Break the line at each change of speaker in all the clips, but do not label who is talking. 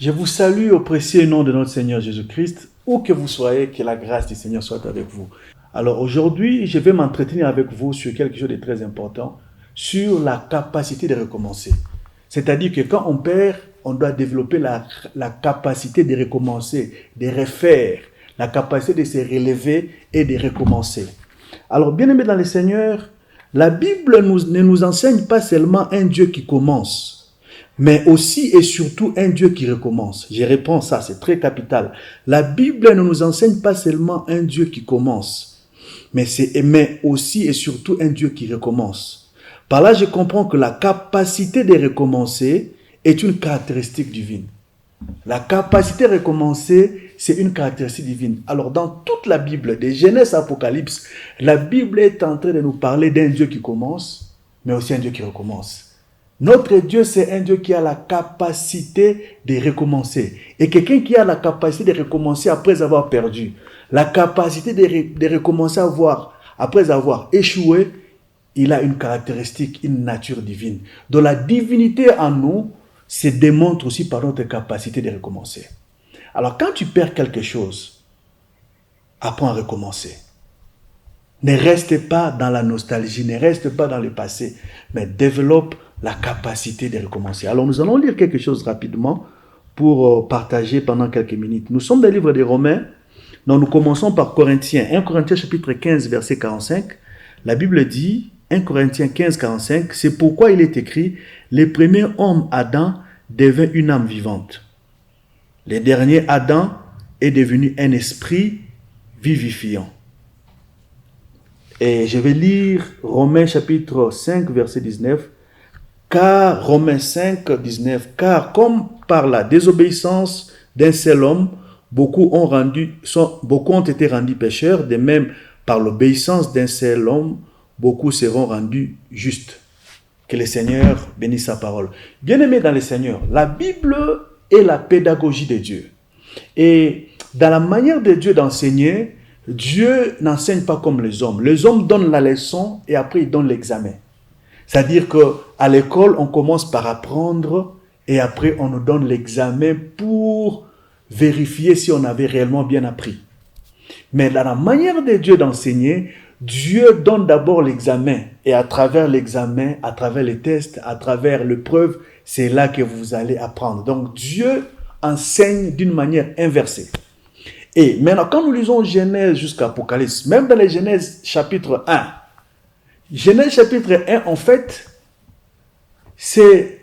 Je vous salue au précieux nom de notre Seigneur Jésus-Christ, où que vous soyez, que la grâce du Seigneur soit avec vous. Alors aujourd'hui, je vais m'entretenir avec vous sur quelque chose de très important, sur la capacité de recommencer. C'est-à-dire que quand on perd, on doit développer la capacité de recommencer, de refaire, la capacité de se relever et de recommencer. Alors, bien-aimés dans le Seigneur, la Bible ne nous enseigne pas seulement un Dieu qui commence, mais aussi et surtout un Dieu qui recommence. Je réponds ça, c'est très capital. La Bible ne nous enseigne pas seulement un Dieu qui commence, mais aussi et surtout un Dieu qui recommence. Par là, je comprends que la capacité de recommencer est une caractéristique divine. La capacité de recommencer, c'est une caractéristique divine. Alors, dans toute la Bible, de Genèse à Apocalypse, la Bible est en train de nous parler d'un Dieu qui commence, mais aussi un Dieu qui recommence. Notre Dieu, c'est un Dieu qui a la capacité de recommencer. Et quelqu'un qui a la capacité de recommencer après avoir perdu, la capacité de recommencer après avoir échoué, il a une caractéristique, une nature divine. Donc la divinité en nous se démontre aussi par notre capacité de recommencer. Alors quand tu perds quelque chose, apprends à recommencer. Ne reste pas dans la nostalgie, ne reste pas dans le passé, mais développe la capacité de recommencer. Alors nous allons lire quelque chose rapidement pour partager pendant quelques minutes. Nous sommes dans le livre des Romains, donc nous commençons par Corinthiens. 1 Corinthiens chapitre 15 verset 45, la Bible dit, 1 Corinthiens 15 45, c'est pourquoi il est écrit, les premiers hommes Adam devint une âme vivante. Le dernier Adam est devenu un esprit vivifiant. Et je vais lire Romains chapitre 5 verset 19. Car, Romains 5, 19, car comme par la désobéissance d'un seul homme, beaucoup ont été rendus pécheurs, de même par l'obéissance d'un seul homme, beaucoup seront rendus justes. Que le Seigneur bénisse sa parole. Bien-aimés dans le Seigneur, la Bible est la pédagogie de Dieu. Et dans la manière de Dieu d'enseigner, Dieu n'enseigne pas comme les hommes. Les hommes donnent la leçon et après ils donnent l'examen. C'est-à-dire qu'à l'école, on commence par apprendre et après on nous donne l'examen pour vérifier si on avait réellement bien appris. Mais dans la manière de Dieu d'enseigner, Dieu donne d'abord l'examen et à travers l'examen, à travers les tests, à travers l'épreuve, c'est là que vous allez apprendre. Donc Dieu enseigne d'une manière inversée. Et maintenant, quand nous lisons Genèse jusqu'à Apocalypse, même dans les Genèse chapitre 1, Genèse chapitre 1, en fait, c'est,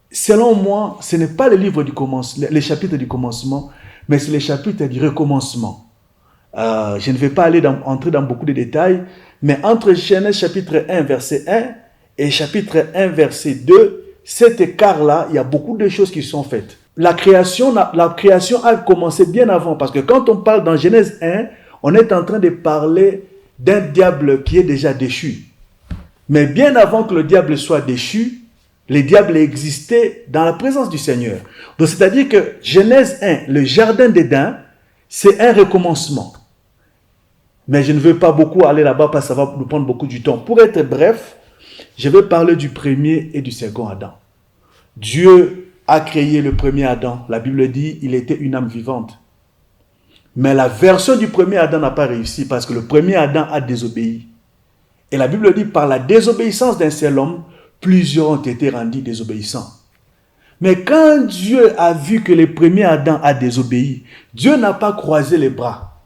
selon moi, ce n'est pas le livre du commencement, les chapitres du commencement, mais c'est les chapitres du recommencement. Je ne vais pas entrer dans beaucoup de détails, mais entre Genèse chapitre 1, verset 1 et chapitre 1, verset 2, cet écart-là, il y a beaucoup de choses qui sont faites. La création a commencé bien avant, parce que quand on parle dans Genèse 1, on est en train de parler d'un diable qui est déjà déchu. Mais bien avant que le diable soit déchu, le diable existait dans la présence du Seigneur. Donc c'est-à-dire que Genèse 1, le jardin d'Éden, c'est un recommencement. Mais je ne veux pas beaucoup aller là-bas parce que ça va nous prendre beaucoup du temps. Pour être bref, je vais parler du premier et du second Adam. Dieu a créé le premier Adam. La Bible dit il était une âme vivante. Mais la version du premier Adam n'a pas réussi parce que le premier Adam a désobéi. Et la Bible dit par la désobéissance d'un seul homme, plusieurs ont été rendus désobéissants. Mais quand Dieu a vu que le premier Adam a désobéi, Dieu n'a pas croisé les bras.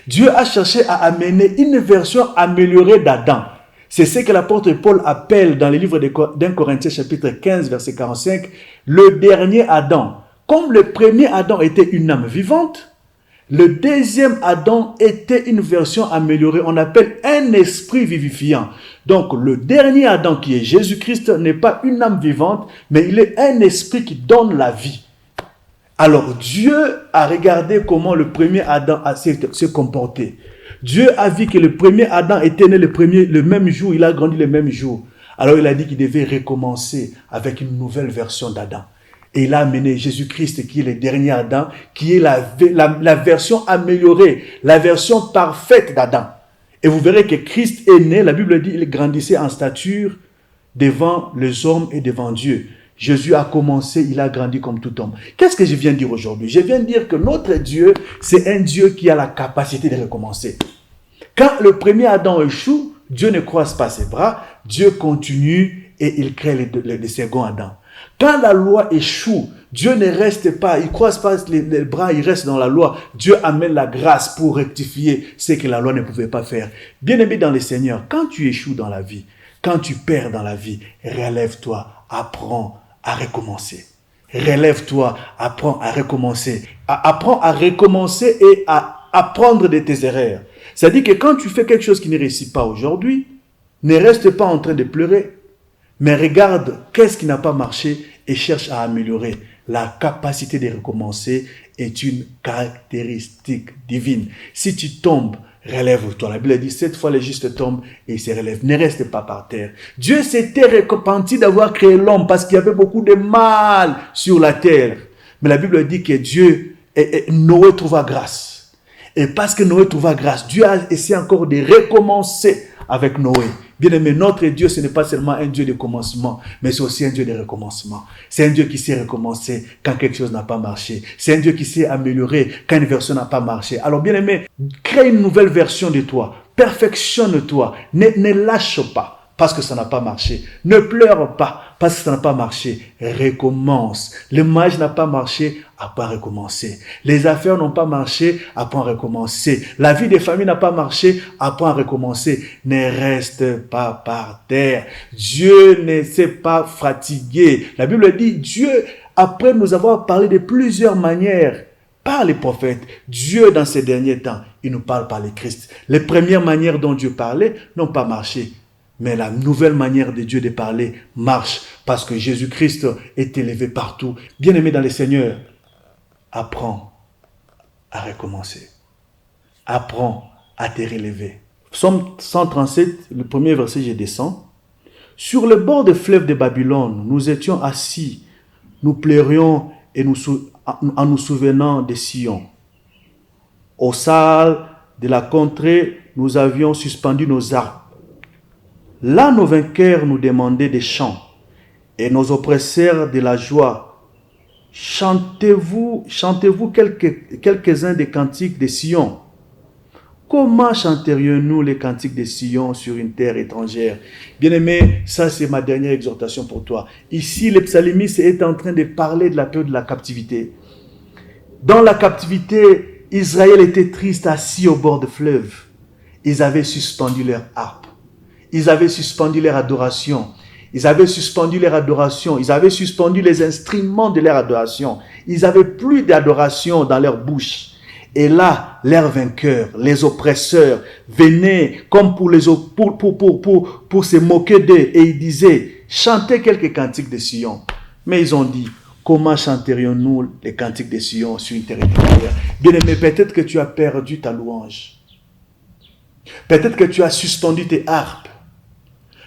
Dieu a cherché à amener une version améliorée d'Adam. C'est ce que l'apôtre Paul appelle dans le livre d'Un Corinthiens chapitre 15 verset 45, le dernier Adam. Comme le premier Adam était une âme vivante, le deuxième Adam était une version améliorée, on appelle un esprit vivifiant. Donc le dernier Adam qui est Jésus-Christ n'est pas une âme vivante, mais il est un esprit qui donne la vie. Alors Dieu a regardé comment le premier Adam s'est comporté. Dieu a vu que le premier Adam était né le même jour, il a grandi le même jour. Alors il a dit qu'il devait recommencer avec une nouvelle version d'Adam. Et il a amené Jésus-Christ qui est le dernier Adam, qui est la version améliorée, la version parfaite d'Adam. Et vous verrez que Christ est né, la Bible dit, il grandissait en stature devant les hommes et devant Dieu. Jésus a commencé, il a grandi comme tout homme. Qu'est-ce que je viens de dire aujourd'hui? Je viens de dire que notre Dieu, c'est un Dieu qui a la capacité de recommencer. Quand le premier Adam échoue, Dieu ne croise pas ses bras, Dieu continue et il crée le second Adam. Quand la loi échoue, Dieu ne reste pas, il ne croise pas les bras, il reste dans la loi. Dieu amène la grâce pour rectifier ce que la loi ne pouvait pas faire. Bien-aimé dans le Seigneur, quand tu échoues dans la vie, quand tu perds dans la vie, relève-toi, apprends à recommencer. Relève-toi, apprends à recommencer. Apprends à recommencer et à apprendre de tes erreurs. C'est-à-dire que quand tu fais quelque chose qui ne réussit pas aujourd'hui, ne reste pas en train de pleurer, mais regarde qu'est-ce qui n'a pas marché et cherche à améliorer. La capacité de recommencer est une caractéristique divine. Si tu tombes, relève-toi. La Bible dit 7 fois les justes tombent et ils se relèvent. Ne reste pas par terre. Dieu s'était repenti d'avoir créé l'homme parce qu'il y avait beaucoup de mal sur la terre. Mais la Bible dit que Noé trouva grâce. Et parce que Noé trouva grâce, Dieu a essayé encore de recommencer avec Noé. Bien-aimé, notre Dieu, ce n'est pas seulement un Dieu de commencement, mais c'est aussi un Dieu de recommencement. C'est un Dieu qui sait recommencer quand quelque chose n'a pas marché. C'est un Dieu qui sait améliorer quand une version n'a pas marché. Alors, bien-aimé, crée une nouvelle version de toi. Perfectionne-toi. Ne lâche pas parce que ça n'a pas marché. Ne pleure pas parce que ça n'a pas marché. Recommence. Le mariage n'a pas marché, apprends à recommencer. Les affaires n'ont pas marché, apprends à recommencer. La vie des familles n'a pas marché, apprends à recommencer. Ne reste pas par terre. Dieu ne s'est pas fatigué. La Bible dit, Dieu, après nous avoir parlé de plusieurs manières, par les prophètes, Dieu dans ces derniers temps, il nous parle par les Christ. Les premières manières dont Dieu parlait n'ont pas marché. Mais la nouvelle manière de Dieu de parler marche parce que Jésus-Christ est élevé partout. Bien-aimé dans le Seigneur, apprends à recommencer. Apprends à te relever. Psaume 137, le premier verset, je descends. Sur le bord des fleuves de Babylone, nous étions assis, nous pleurions et en nous souvenant de Sion. Aux salles de la contrée, nous avions suspendu nos arcs. Là, nos vainqueurs nous demandaient des chants et nos oppresseurs de la joie. Chantez-vous quelques-uns des cantiques de Sion. Comment chanterions-nous les cantiques de Sion sur une terre étrangère? Bien-aimé, ça c'est ma dernière exhortation pour toi. Ici, le psalmiste est en train de parler de la période de la captivité. Dans la captivité, Israël était triste, assis au bord du fleuve. Ils avaient suspendu leur harpe. Ils avaient suspendu leur adoration. Ils avaient suspendu leur adoration. Ils avaient suspendu les instruments de leur adoration. Ils n'avaient plus d'adoration dans leur bouche. Et là, leurs vainqueurs, les oppresseurs, venaient comme pour se moquer d'eux. Et ils disaient, chantez quelques cantiques de Sion. Mais ils ont dit, comment chanterions-nous les cantiques de Sion sur une terre étrangère? Bien-aimé, peut-être que tu as perdu ta louange. Peut-être que tu as suspendu tes harpes.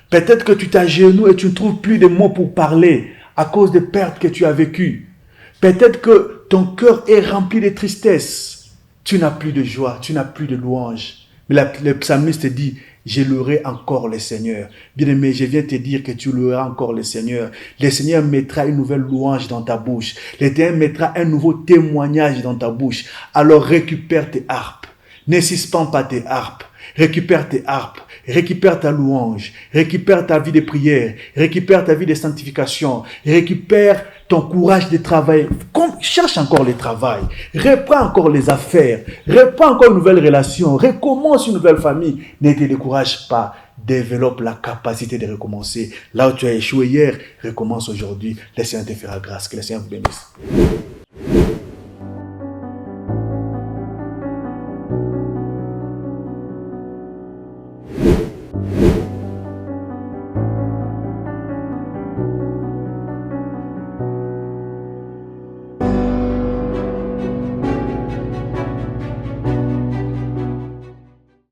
Peut-être que tu t'agenouilles et tu ne trouves plus de mots pour parler à cause des pertes que tu as vécues. Peut-être que ton cœur est rempli de tristesse. Tu n'as plus de joie, tu n'as plus de louange. Mais le psalmiste dit, je louerai encore le Seigneur. Bien-aimé, je viens te dire que tu loueras encore le Seigneur. Le Seigneur mettra une nouvelle louange dans ta bouche. L'Éternel mettra un nouveau témoignage dans ta bouche. Alors récupère tes harpes. Ne suspends pas tes harpes. Récupère tes harpes. Récupère ta louange, récupère ta vie de prière, récupère ta vie de sanctification, récupère ton courage de travail. Cherche encore le travail, reprends encore les affaires, reprends encore une nouvelle relation, recommence une nouvelle famille. Ne te décourage pas, développe la capacité de recommencer. Là où tu as échoué hier, recommence aujourd'hui. Le Seigneur te fera grâce, que le Seigneur vous bénisse.